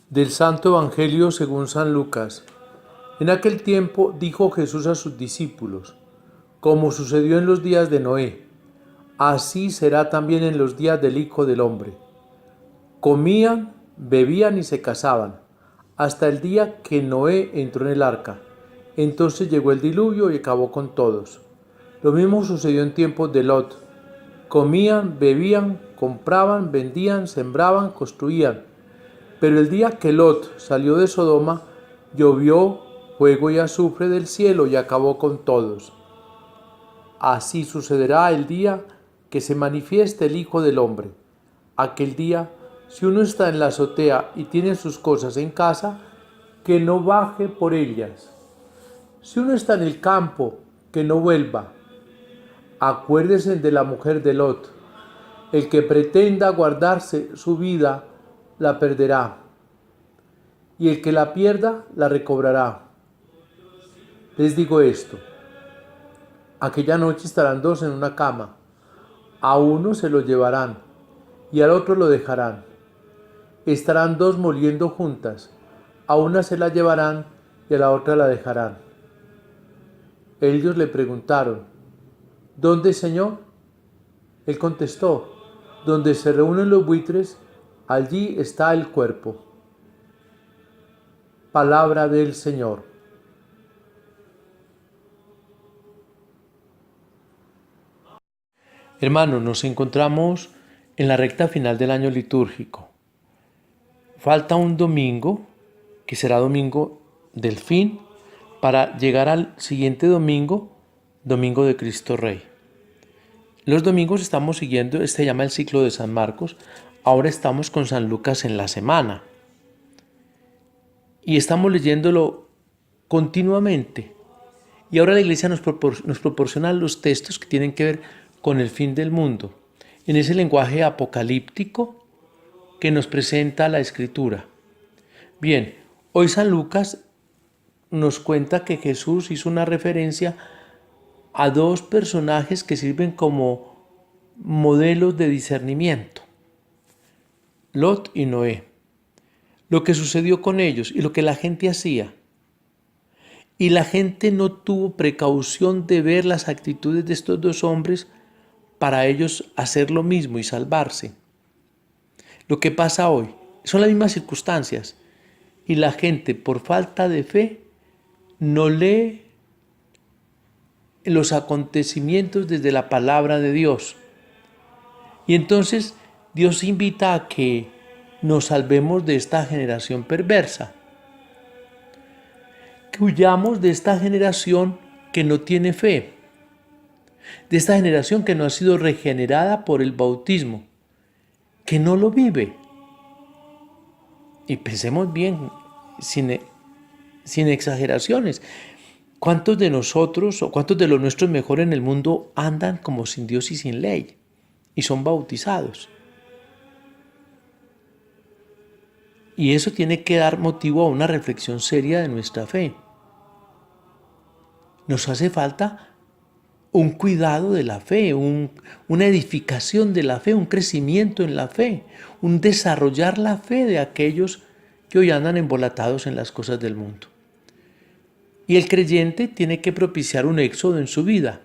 Del Santo Evangelio según San Lucas. En aquel tiempo dijo Jesús a sus discípulos: como sucedió en los días de Noé, así será también en los días del Hijo del Hombre. Comían, bebían y se casaban, hasta el día que Noé entró en el arca. Entonces llegó el diluvio y acabó con todos. Lo mismo sucedió en tiempos de Lot. Comían, bebían, compraban, vendían, sembraban, construían. Pero el día que Lot salió de Sodoma, llovió fuego y azufre del cielo y acabó con todos. Así sucederá el día que se manifieste el Hijo del Hombre. Aquel día, si uno está en la azotea y tiene sus cosas en casa, que no baje por ellas. Si uno está en el campo, que no vuelva. Acuérdese de la mujer de Lot. El que pretenda guardarse su vida, la perderá, y el que la pierda, la recobrará. Les digo esto: aquella noche estarán dos en una cama, a uno se lo llevarán, y al otro lo dejarán. Estarán dos moliendo juntas, a una se la llevarán, y a la otra la dejarán. Ellos le preguntaron: ¿dónde, Señor? Él contestó: donde se reúnen los buitres, allí está el cuerpo. Palabra del Señor. Hermanos, nos encontramos en la recta final del año litúrgico. Falta un domingo, que será domingo del fin, para llegar al siguiente domingo, domingo de Cristo Rey. Los domingos estamos siguiendo, se llama el ciclo de San Marcos. Ahora estamos con San Lucas en la semana. Y estamos leyéndolo continuamente. Y ahora la Iglesia nos proporciona los textos que tienen que ver con el fin del mundo, en ese lenguaje apocalíptico que nos presenta la Escritura. Bien, hoy San Lucas nos cuenta que Jesús hizo una referencia a dos personajes que sirven como modelos de discernimiento: Lot y Noé. Lo que sucedió con ellos y lo que la gente hacía. Y la gente no tuvo precaución de ver las actitudes de estos dos hombres para ellos hacer lo mismo y salvarse. Lo que pasa hoy son las mismas circunstancias y la gente, por falta de fe, no lee los acontecimientos desde la palabra de Dios. Y entonces Dios invita a que nos salvemos de esta generación perversa, que huyamos de esta generación que no tiene fe, de esta generación que no ha sido regenerada por el bautismo, que no lo vive. Y pensemos bien, sin exageraciones, ¿cuántos de nosotros o cuántos de los nuestros mejor en el mundo andan como sin Dios y sin ley y son bautizados? Y eso tiene que dar motivo a una reflexión seria de nuestra fe. Nos hace falta un cuidado de la fe, una edificación de la fe, un crecimiento en la fe, un desarrollar la fe de aquellos que hoy andan embolatados en las cosas del mundo. Y el creyente tiene que propiciar un éxodo en su vida,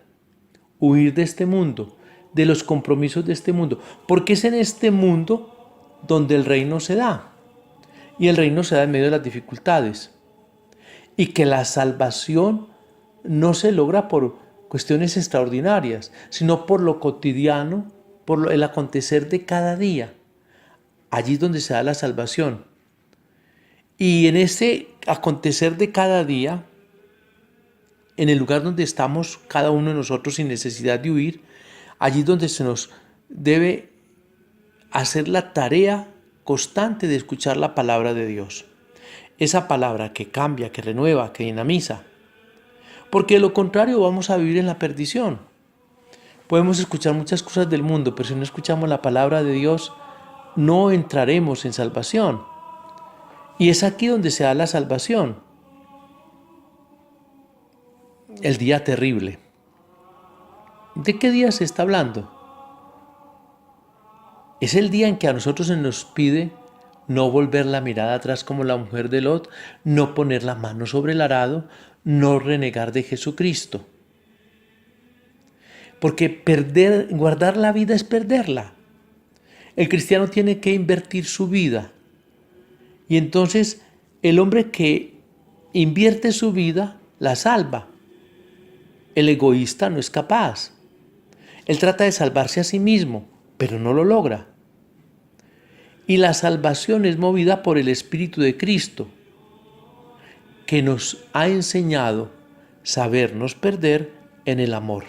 huir de este mundo, de los compromisos de este mundo, porque es en este mundo donde el reino se da. Y el reino se da en medio de las dificultades. Y que la salvación no se logra por cuestiones extraordinarias, sino por lo cotidiano, por el acontecer de cada día. Allí es donde se da la salvación. Y en ese acontecer de cada día, en el lugar donde estamos cada uno de nosotros sin necesidad de huir, allí es donde se nos debe hacer la tarea constante de escuchar la palabra de Dios. Esa palabra que cambia, que renueva, que dinamiza. Porque de lo contrario vamos a vivir en la perdición. Podemos escuchar muchas cosas del mundo, pero si no escuchamos la palabra de Dios, no entraremos en salvación. Y es aquí donde se da la salvación. El día terrible. ¿De qué día se está hablando? Es el día en que a nosotros se nos pide no volver la mirada atrás como la mujer de Lot, no poner la mano sobre el arado, no renegar de Jesucristo. Porque guardar la vida es perderla. El cristiano tiene que invertir su vida. Y entonces el hombre que invierte su vida la salva. El egoísta no es capaz. Él trata de salvarse a sí mismo, pero no lo logra. Y la salvación es movida por el Espíritu de Cristo, que nos ha enseñado sabernos perder en el amor.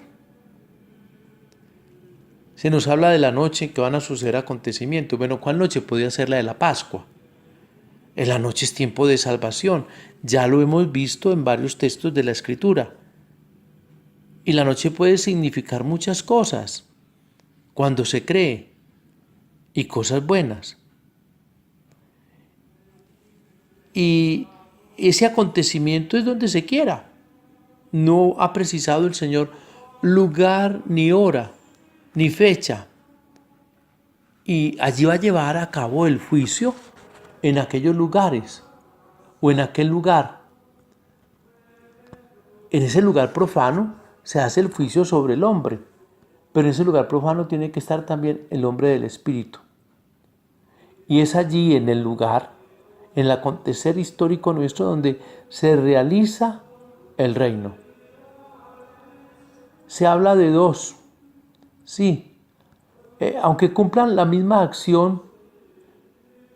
Se nos habla de la noche en que van a suceder acontecimientos. Bueno, ¿cuál noche? Podría ser la de la Pascua. En la noche es tiempo de salvación. Ya lo hemos visto en varios textos de la Escritura. Y la noche puede significar muchas cosas cuando se cree y cosas buenas. Y ese acontecimiento es donde se quiera. No ha precisado el Señor lugar, ni hora, ni fecha. Y allí va a llevar a cabo el juicio en aquellos lugares o en aquel lugar. En ese lugar profano se hace el juicio sobre el hombre, pero en ese lugar profano tiene que estar también el hombre del Espíritu. Y es allí, en el lugar, en el acontecer histórico nuestro, donde se realiza el reino. Se habla de dos, sí, aunque cumplan la misma acción,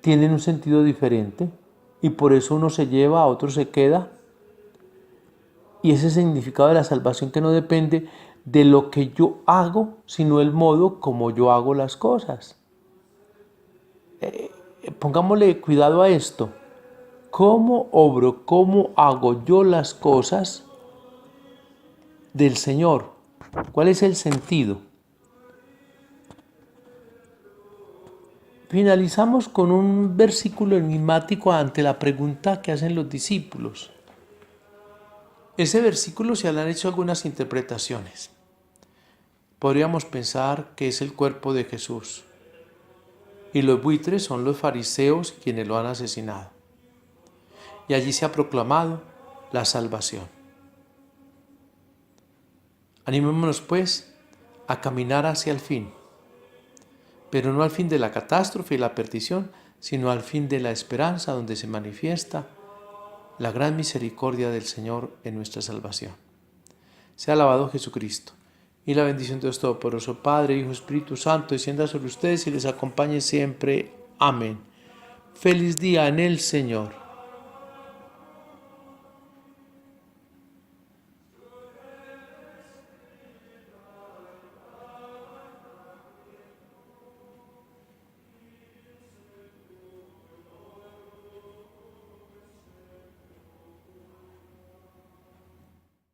tienen un sentido diferente y por eso uno se lleva, otro se queda. Y ese significado de la salvación que no depende de lo que yo hago, sino el modo como yo hago las cosas. Pongámosle cuidado a esto. ¿Cómo obro, cómo hago yo las cosas del Señor? ¿Cuál es el sentido? Finalizamos con un versículo enigmático ante la pregunta que hacen los discípulos. Ese versículo se le han hecho algunas interpretaciones. Podríamos pensar que es el cuerpo de Jesús y los buitres son los fariseos quienes lo han asesinado. Y allí se ha proclamado la salvación. Animémonos pues a caminar hacia el fin, pero no al fin de la catástrofe y la perdición, sino al fin de la esperanza donde se manifiesta la gran misericordia del Señor en nuestra salvación. Sea alabado Jesucristo, y la bendición de Dios Todopoderoso, Padre, Hijo, Espíritu Santo, descienda sobre ustedes y les acompañe siempre. Amén. Feliz día en el Señor.